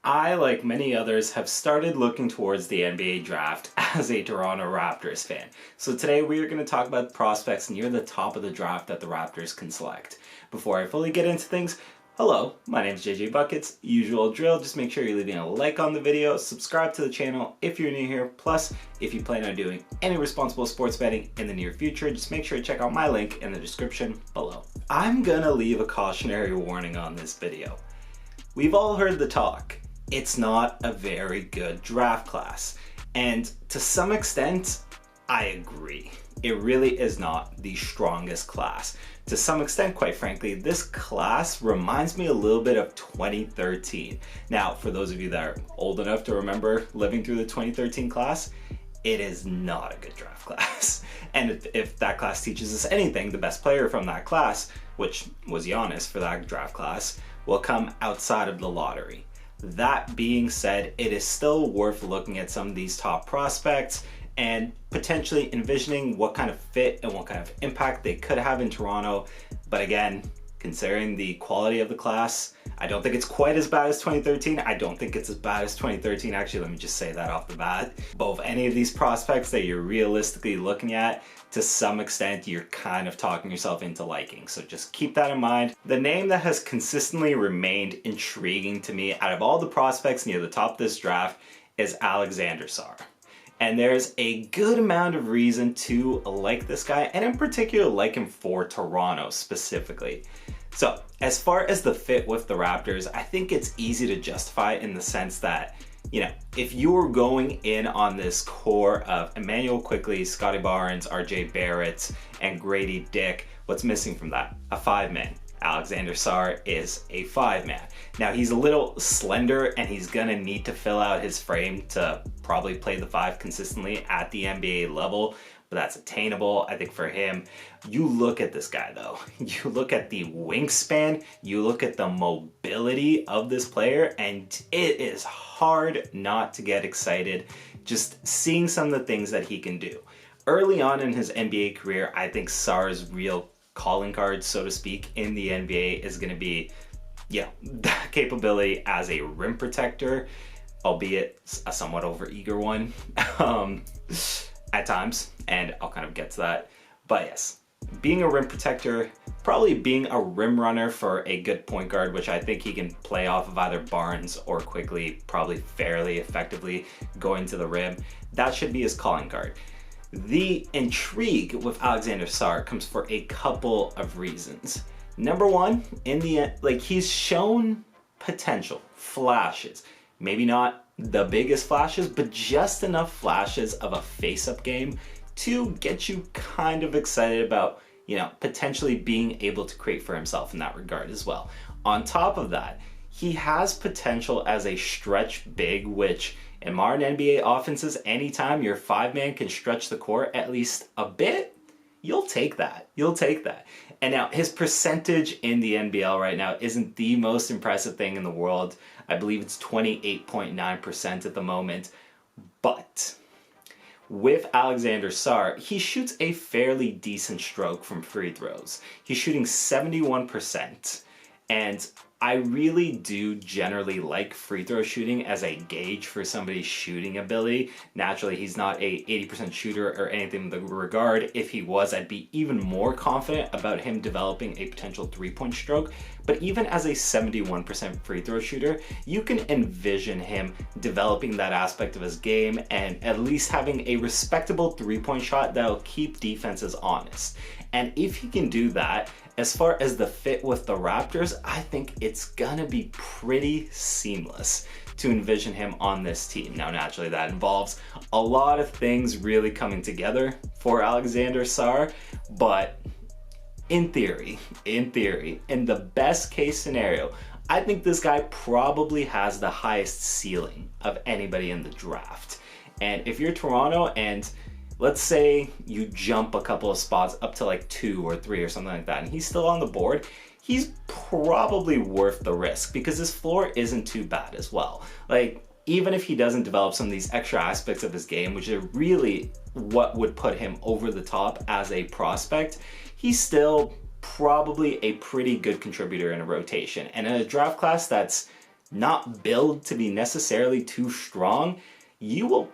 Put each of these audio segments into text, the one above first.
I, like many others, have started looking towards the NBA draft as a Toronto Raptors fan. So today we are going to talk about prospects near the top of the draft that the Raptors can select. Before I fully get into things, hello, my name is JJ Buckets. Usual drill, just make sure you're leaving a like on the video, subscribe to the channel if you're new here, plus if you plan on doing any responsible sports betting in the near future, just make sure to check out my link in the description below. I'm gonna leave a cautionary warning on this video. We've all heard the talk. It's not a very good draft class. And to some extent, I agree. It really is not the strongest class. To some extent, quite frankly, this class reminds me a little bit of 2013. Now, for those of you that are old enough to remember living through the 2013 class, it is not a good draft class. And if that class teaches us anything, the best player from that class, which was Giannis for that draft class, will come outside of the lottery. That being said, it is still worth looking at some of these top prospects and potentially envisioning what kind of fit and what kind of impact they could have in Toronto. But again, considering the quality of the class, I don't think it's quite as bad as 2013. I don't think it's as bad as 2013. Actually, let me just say that off the bat. Both any of these prospects that you're realistically looking at, to some extent, you're kind of talking yourself into liking. So just keep that in mind. The name that has consistently remained intriguing to me out of all the prospects near the top of this draft is Alexandre Sarr. And there's a good amount of reason to like this guy, and in particular like him for Toronto specifically. So as far as the fit with the Raptors, I think it's easy to justify in the sense that, you know, if you were going in on this core of Emmanuel Quickley, Scotty Barnes, RJ Barrett, and Grady Dick, what's missing from that? A five-man. Alexandre Sarr is a five-man. Now he's a little slender and he's gonna need to fill out his frame to probably play the five consistently at the NBA level, but that's attainable, I think, for him. You look at this guy though, you look at the wingspan, you look at the mobility of this player, and it is hard not to get excited just seeing some of the things that he can do. Early on in his NBA career, I think Sarr's real calling card, so to speak, in the NBA is going to be, that capability as a rim protector, albeit a somewhat overeager one at times, and I'll kind of get to that. But yes, being a rim protector, probably being a rim runner for a good point guard, which I think he can play off of either Barnes or Quickley probably fairly effectively going to the rim. That should be his calling card. The intrigue with Alexandre Sarr comes for a couple of reasons. Number one, in the end, he's shown potential, flashes. Maybe not the biggest flashes, but just enough flashes of a face-up game to get you kind of excited about, potentially being able to create for himself in that regard as well. On top of that, he has potential as a stretch big, which in modern NBA offenses, anytime your five-man can stretch the court at least a bit, you'll take that. You'll take that. And now his percentage in the NBL right now isn't the most impressive thing in the world. I believe it's 28.9% at the moment. But with Alexandre Sarr, he shoots a fairly decent stroke from free throws. He's shooting 71%. And I really do generally like free throw shooting as a gauge for somebody's shooting ability. Naturally, he's not a 80% shooter or anything in the regard. If he was, I'd be even more confident about him developing a potential three-point stroke. But even as a 71% free throw shooter, you can envision him developing that aspect of his game and at least having a respectable three-point shot that'll keep defenses honest. And if he can do that, as far as the fit with the Raptors, I think it's gonna be pretty seamless to envision him on this team. Now, naturally, that involves a lot of things really coming together for Alexandre Sarr, but in theory, in the best case scenario, I think this guy probably has the highest ceiling of anybody in the draft. And if you're Toronto and let's say you jump a couple of spots up to like 2 or 3 or something like that, and he's still on the board, he's probably worth the risk because his floor isn't too bad as well. Even if he doesn't develop some of these extra aspects of his game, which are really what would put him over the top as a prospect, he's still probably a pretty good contributor in a rotation. And in a draft class that's not built to be necessarily too strong, you'll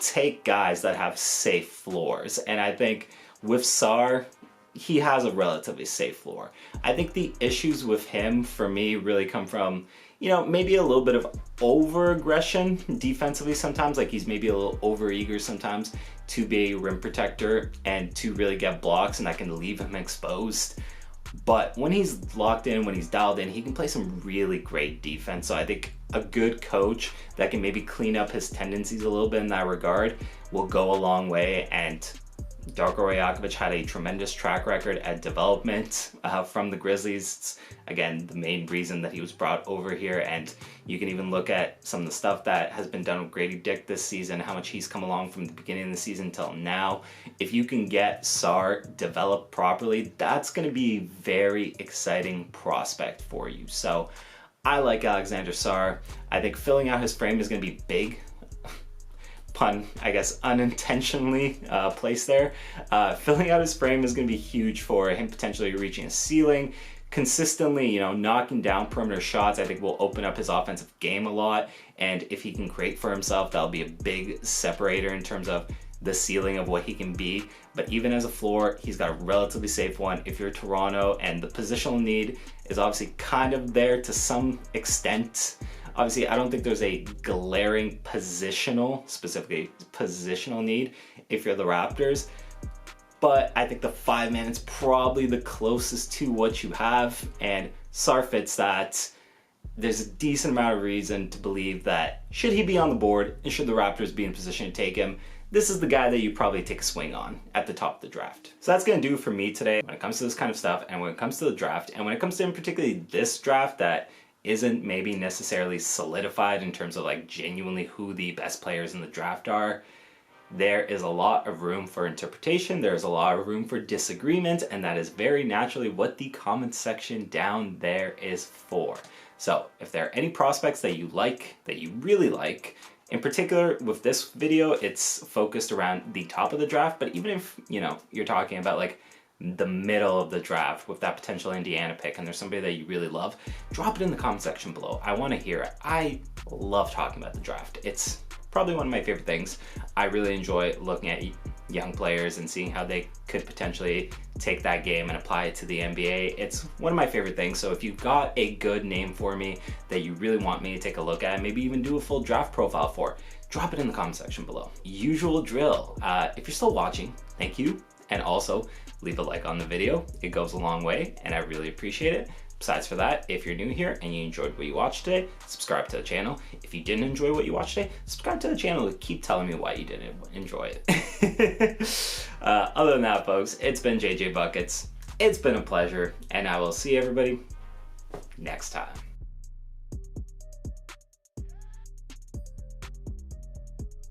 take guys that have safe floors. And I think with Sarr, he has a relatively safe floor. I think the issues with him, for me, really come from, you know, maybe a little bit of over-aggression defensively sometimes. Like, he's maybe a little over-eager sometimes to be a rim protector and to really get blocks, and that can leave him exposed. But when he's locked in, when he's dialed in, he can play some really great defense. So I think a good coach that can maybe clean up his tendencies a little bit in that regard will go a long way. And Darko Rajakovic had a tremendous track record at development from the Grizzlies. It's, again, the main reason that he was brought over here. And you can even look at some of the stuff that has been done with Grady Dick this season, how much he's come along from the beginning of the season till now. If you can get Sarr developed properly, that's going to be a very exciting prospect for you. So I like Alexandre Sarr. I think filling out his frame is going to be big. Pun, I guess, unintentionally placed there. Filling out his frame is going to be huge for him potentially reaching a ceiling. Consistently, you know, knocking down perimeter shots, I think will open up his offensive game a lot. And if he can create for himself, that'll be a big separator in terms of the ceiling of what he can be. But even as a floor, he's got a relatively safe one. If you're Toronto, and the positional need is obviously kind of there to some extent. Obviously, I don't think there's a glaring specifically positional need if you're the Raptors. But I think the 5-man is probably the closest to what you have, and Sarr fits that. There's a decent amount of reason to believe that should he be on the board and should the Raptors be in position to take him, this is the guy that you probably take a swing on at the top of the draft. So that's going to do it for me today when it comes to this kind of stuff, and when it comes to the draft, and when it comes to in particularly this draft that isn't maybe necessarily solidified in terms of like genuinely who the best players in the draft are. There is a lot of room for interpretation, there's a lot of room for disagreement, and that is very naturally what the comment section down there is for. So if there are any prospects that you like, that you really like, in particular with this video, it's focused around the top of the draft, but even if, you know, you're talking about like the middle of the draft with that potential Indiana pick and there's somebody that you really love, drop it in the comment section below. I want to hear it. I love talking about the draft. It's probably one of my favorite things. I really enjoy looking at young players and seeing how they could potentially take that game and apply it to the NBA. It's one of my favorite things. So if you've got a good name for me that you really want me to take a look at, maybe even do a full draft profile for, drop it in the comment section below. Usual drill. If you're still watching, thank you. And also leave a like on the video. It goes a long way and I really appreciate it. Besides for that, if you're new here and you enjoyed what you watched today, subscribe to the channel. If you didn't enjoy what you watched today, subscribe to the channel to keep telling me why you didn't enjoy it. Other than that, folks, it's been JJ Buckets. It's been a pleasure, and I will see everybody next time.